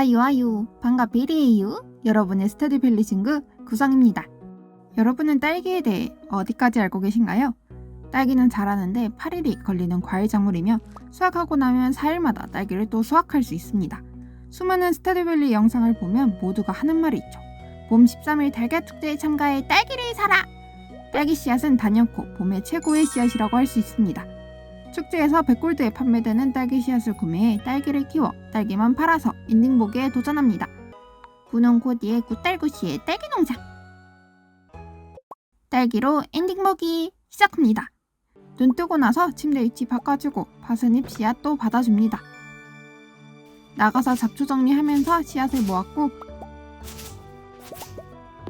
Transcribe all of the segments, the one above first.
아유 반가비리에유. 여러분의 스터디밸리 친구 구성입니다. 여러분은 딸기에 대해 어디까지 알고 계신가요? 딸기는 자라는데 8일이 걸리는 과일작물이며 수확하고 나면 4일마다 딸기를 또 수확할 수 있습니다. 수많은 스터디밸리 영상을 보면 모두가 하는 말이 있죠. 봄 13일 달걀 축제에 참가해 딸기를 사라! 딸기 씨앗은 단연코 봄의 최고의 씨앗이라고 할 수 있습니다. 축제에서 100골드에 판매되는 딸기 씨앗을 구매해 딸기를 키워 딸기만 팔아서 인딩 보기에 도전합니다. 분홍 코디의 굿딸구씨의 딸기 농장! 딸기로 엔딩 보기 시작합니다. 눈 뜨고 나서 침대 위치 바꿔주고 파스닙 씨앗도 받아줍니다. 나가서 잡초 정리하면서 씨앗을 모았고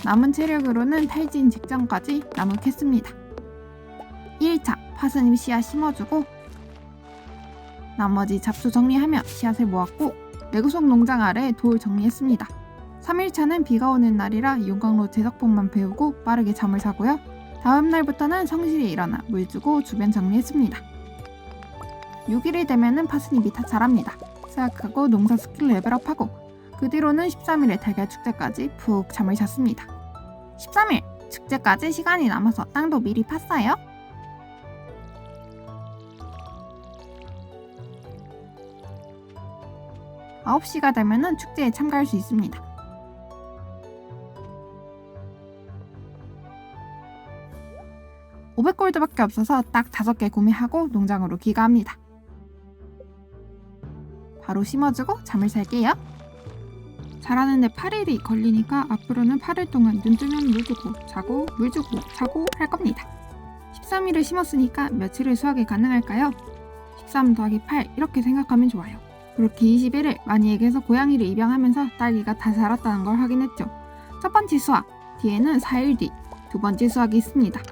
남은 체력으로는 탈진 직전까지 나무 캤습니다. 1차 파스닙 씨앗 심어주고 나머지 잡초 정리하며 씨앗을 모았고 내구석 농장 아래 돌 정리했습니다. 3일차는 비가 오는 날이라 용광로 제작법만 배우고 빠르게 잠을 자고요. 다음 날부터는 성실히 일어나 물 주고 주변 정리했습니다. 6일이 되면은 파스닙이 다 자랍니다. 수확하고 농사 스킬 레벨업하고 그 뒤로는 13일에 달걀 축제까지 푹 잠을 잤습니다. 13일 축제까지 시간이 남아서 땅도 미리 팠어요. 아홉 시가 되면은 축제에 참가할 수 있습니다. $500골드밖에 없어서 딱 5개 구매하고 농장으로 귀가합니다. 바로 심어주고 잠을 잘게요. 자라는데 8일이 걸리니까 앞으로는 8일 동안 눈 뜨면 물 주고 자고 물 주고 자고 할 겁니다. 13일을 심었으니까 며칠을 수확이 가능할까요? 13 더하기 8 이렇게 생각하면 좋아요. 그렇게 21일 마니에게서 고양이를 입양하면서 딸기가 다 자랐다는 걸 확인했죠. 첫 번째 수확, 뒤에는 4일 뒤 두 번째 수확이 있습니다.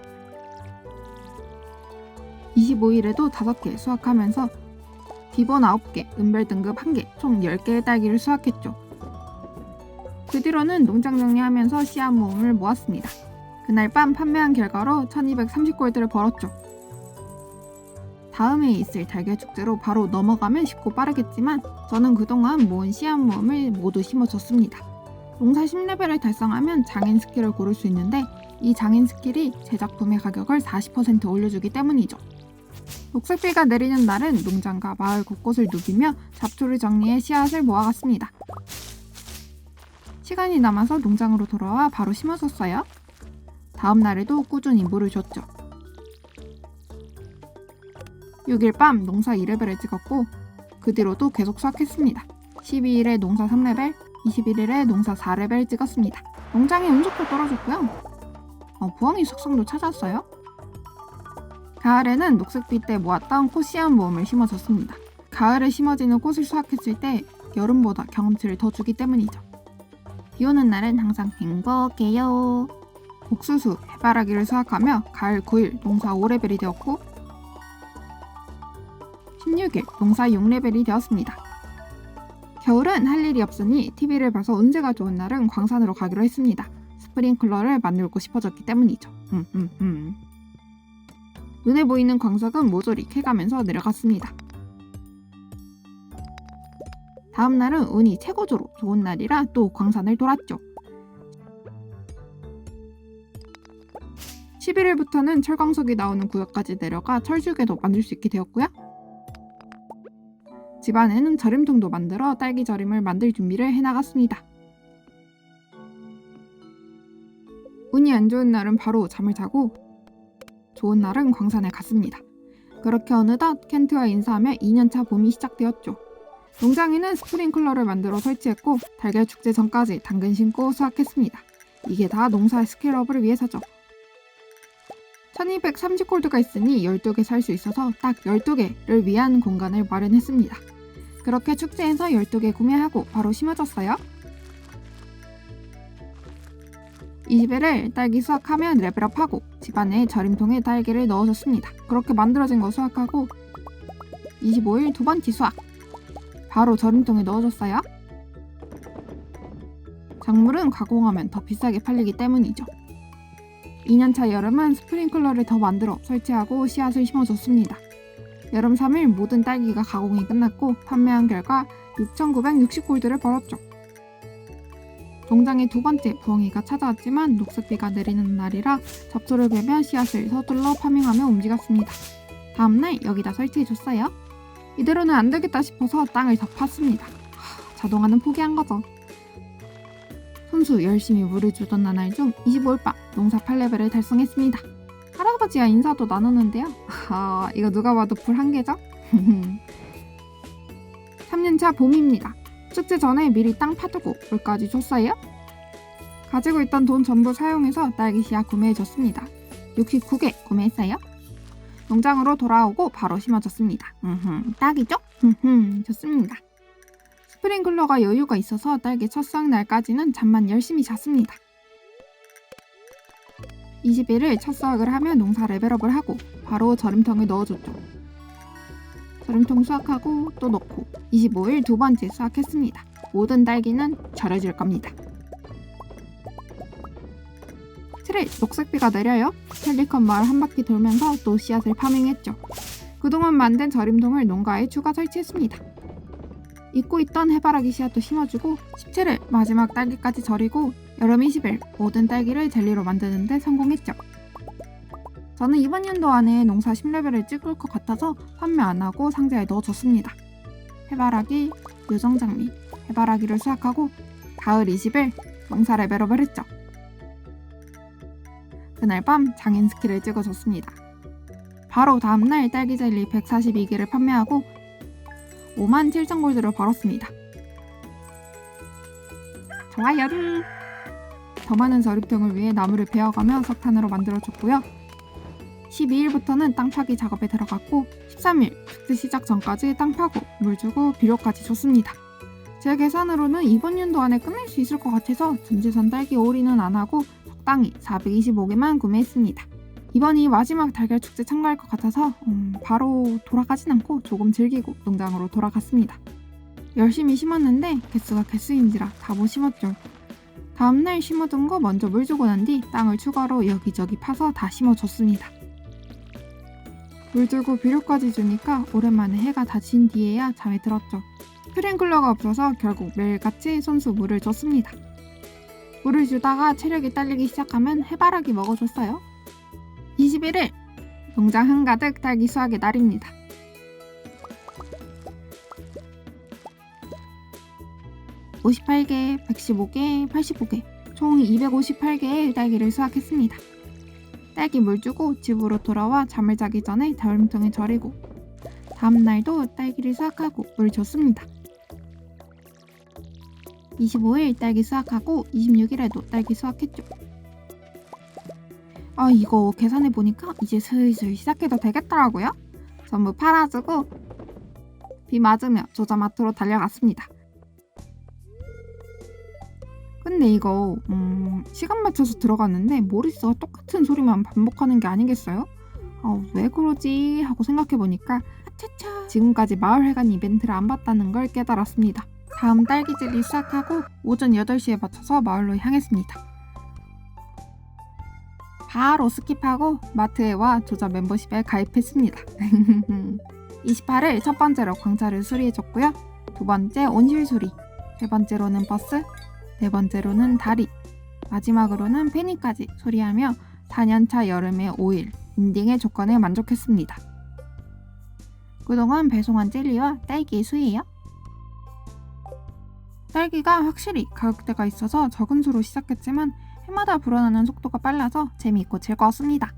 25일에도 5개 수확하면서 기본 9개, 은별 등급 1개, 총 10개의 딸기를 수확했죠. 그 뒤로는 농장 정리하면서 씨앗 모음을 모았습니다. 그날 밤 판매한 결과로 1230골드를 벌었죠. 다음에 있을 달걀 축제로 바로 넘어가면 쉽고 빠르겠지만 저는 그동안 모은 씨앗 모음을 모두 심어줬습니다. 농사 10레벨을 달성하면 장인 스킬을 고를 수 있는데 이 장인 스킬이 제작품의 가격을 40% 올려주기 때문이죠. 녹색비가 내리는 날은 농장과 마을 곳곳을 누비며 잡초를 정리해 씨앗을 모아갔습니다. 시간이 남아서 농장으로 돌아와 바로 심어줬어요. 다음 날에도 꾸준히 물을 줬죠. 6일 밤 농사 2레벨을 찍었고 그 뒤로도 계속 수확했습니다. 12일에 농사 3레벨, 21일에 농사 4레벨 찍었습니다. 농장에 운석도 떨어졌고요. 부엉이 숙성도 찾았어요. 가을에는 녹색비 때 모았던 꽃 씨앗 모음을 심어줬습니다. 가을에 심어지는 꽃을 수확했을 때 여름보다 경험치를 더 주기 때문이죠. 비 오는 날은 항상 행복해요. 옥수수, 해바라기를 수확하며 가을 9일 농사 5레벨이 되었고 16일 농사 6레벨이 되었습니다. 겨울은 할 일이 없으니 TV를 봐서 운세가 좋은 날은 광산으로 가기로 했습니다. 스프링클러를 만들고 싶어졌기 때문이죠. 눈에 보이는 광석은 모조리 캐가면서 내려갔습니다. 다음 날은 운이 최고조로 좋은 날이라 또 광산을 돌았죠. 11일부터는 철광석이 나오는 구역까지 내려가 철쭉에도 만들 수 있게 되었고요. 집안에는 절임통도 만들어 딸기 절임을 만들 준비를 해나갔습니다. 운이 안 좋은 날은 바로 잠을 자고 좋은 날은 광산에 갔습니다. 그렇게 어느덧 켄트와 인사하며 2년차 봄이 시작되었죠. 농장에는 스프링클러를 만들어 설치했고 달걀 축제 전까지 당근 심고 수확했습니다. 이게 다 농사의 스킬업을 위해서죠. 1230골드가 있으니 12개 살 수 있어서 딱 12개를 위한 공간을 마련했습니다. 그렇게 축제에서 12개 구매하고 바로 심어줬어요. 20일을 딸기 수확하면 레벨업하고 집안에 절임통에 딸기를 넣어줬습니다. 그렇게 만들어진 거 수확하고 25일 두 번째 수확 바로 절임통에 넣어줬어요. 작물은 가공하면 더 비싸게 팔리기 때문이죠. 2년차 여름은 스프링클러를 더 만들어 설치하고 씨앗을 심어줬습니다. 여름 3일 모든 딸기가 가공이 끝났고 판매한 결과 6,960골드를 벌었죠. 농장에 두 번째 부엉이가 찾아왔지만 녹색비가 내리는 날이라 잡초를 베며 씨앗을 서둘러 파밍하며 움직였습니다. 다음날 여기다 설치해줬어요. 이대로는 안 되겠다 싶어서 땅을 더 팠습니다. 자동화는 포기한 거죠. 손수 열심히 물을 주던 나날 중 25일밤 농사 8레벨을 달성했습니다. 할아버지와 인사도 나누는데요. 이거 누가 봐도 불 한 개죠? 3년차 봄입니다. 축제 전에 미리 땅 파두고 물까지 줬어요. 가지고 있던 돈 전부 사용해서 딸기 씨앗 구매해줬습니다. 69개 구매했어요. 농장으로 돌아오고 바로 심어줬습니다. 딱이죠? 좋습니다. 스프링클러가 여유가 있어서 딸기 첫 수확날까지는 잠만 열심히 잤습니다. 21일 첫 수확을 하며 농사 레벨업을 하고 바로 절임통에 넣어줬죠. 절임통 수확하고 또 넣고 25일 두 번째 수확했습니다. 모든 딸기는 절여질 겁니다. 7일 녹색비가 내려요. 펠리컨 마을 한 바퀴 돌면서 또 씨앗을 파밍했죠. 그동안 만든 절임통을 농가에 추가 설치했습니다. 잊고 있던 해바라기 씨앗도 심어주고 17일 마지막 딸기까지 절이고 여름 20일 모든 딸기를 젤리로 만드는 데 성공했죠. 저는 이번 연도 안에 농사 10레벨을 찍을 것 같아서 판매 안 하고 상자에 넣어줬습니다. 해바라기, 요정장미, 해바라기를 수확하고 가을 20일 농사 레벨업을 했죠. 그날 밤 장인 스킬을 찍어줬습니다. 바로 다음날 딸기 젤리 142개를 판매하고 57,000골드를 벌었습니다. 좋아요. 더 많은 절임통을 위해 나무를 베어가며 석탄으로 만들어줬고요. 12일부터는 땅 파기 작업에 들어갔고 13일 축제 시작 전까지 땅 파고 물 주고 비료까지 줬습니다. 제 계산으로는 이번 연도 안에 끝낼 수 있을 것 같아서 전재산 딸기 올인은 안 하고 적당히 425개만 구매했습니다. 이번이 마지막 달걀 축제 참가할 것 같아서 바로 돌아가진 않고 조금 즐기고 농장으로 돌아갔습니다. 열심히 심었는데 개수가 개수인지라 다 못 심었죠. 다음날 심어둔 거 먼저 물 주고 난 뒤 땅을 추가로 여기저기 파서 다 심어줬습니다. 물 주고 비료까지 주니까 오랜만에 해가 다 진 뒤에야 잠이 들었죠. 스프링클러가 없어서 결국 매일같이 손수 물을 줬습니다. 물을 주다가 체력이 딸리기 시작하면 해바라기 먹어줬어요. 21일 농장 한가득 딸기 수확의 날입니다. (58개) (115개) (85개) 총 258개의 딸기를 수확했습니다. 딸기 물 주고 집으로 돌아와 잠을 자기 전에 절임통에 절이고 다음날도 딸기를 수확하고 물 줬습니다. 25일 딸기 수확하고 26일에도 딸기 수확했죠. 이거 계산해보니까 이제 슬슬 시작해도 되겠더라고요. 전부 팔아주고 비 맞으며 조자마트로 달려갔습니다. 근데 이거 시간 맞춰서 들어갔는데 모리스가 똑같은 소리만 반복하는 게 아니겠어요? 왜 그러지? 하고 생각해보니까 지금까지 마을회관 이벤트를 안 봤다는 걸 깨달았습니다. 다음 딸기젤리 수확하고 오전 8시에 맞춰서 마을로 향했습니다. 바로 스킵하고 마트에 와 조자 멤버십에 가입했습니다. 28일 첫 번째로 광차를 수리해줬고요. 두 번째 온실 수리, 세 번째로는 버스, 네 번째로는 다리, 마지막으로는 페니까지 수리하며 4년차 여름의 5일 엔딩의 조건에 만족했습니다. 그동안 배송한 젤리와 딸기의 수예요. 딸기가 확실히 가격대가 있어서 적은 수로 시작했지만 해마다 불어나는 속도가 빨라서 재미있고 즐거웠습니다.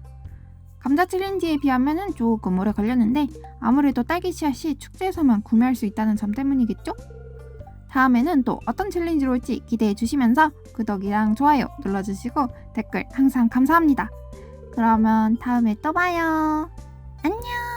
감자 챌린지에 비하면 조금 오래 걸렸는데 아무래도 딸기 씨앗이 축제에서만 구매할 수 있다는 점 때문이겠죠? 다음에는 또 어떤 챌린지로 올지 기대해 주시면서 구독이랑 좋아요 눌러주시고 댓글 항상 감사합니다. 그러면 다음에 또 봐요. 안녕!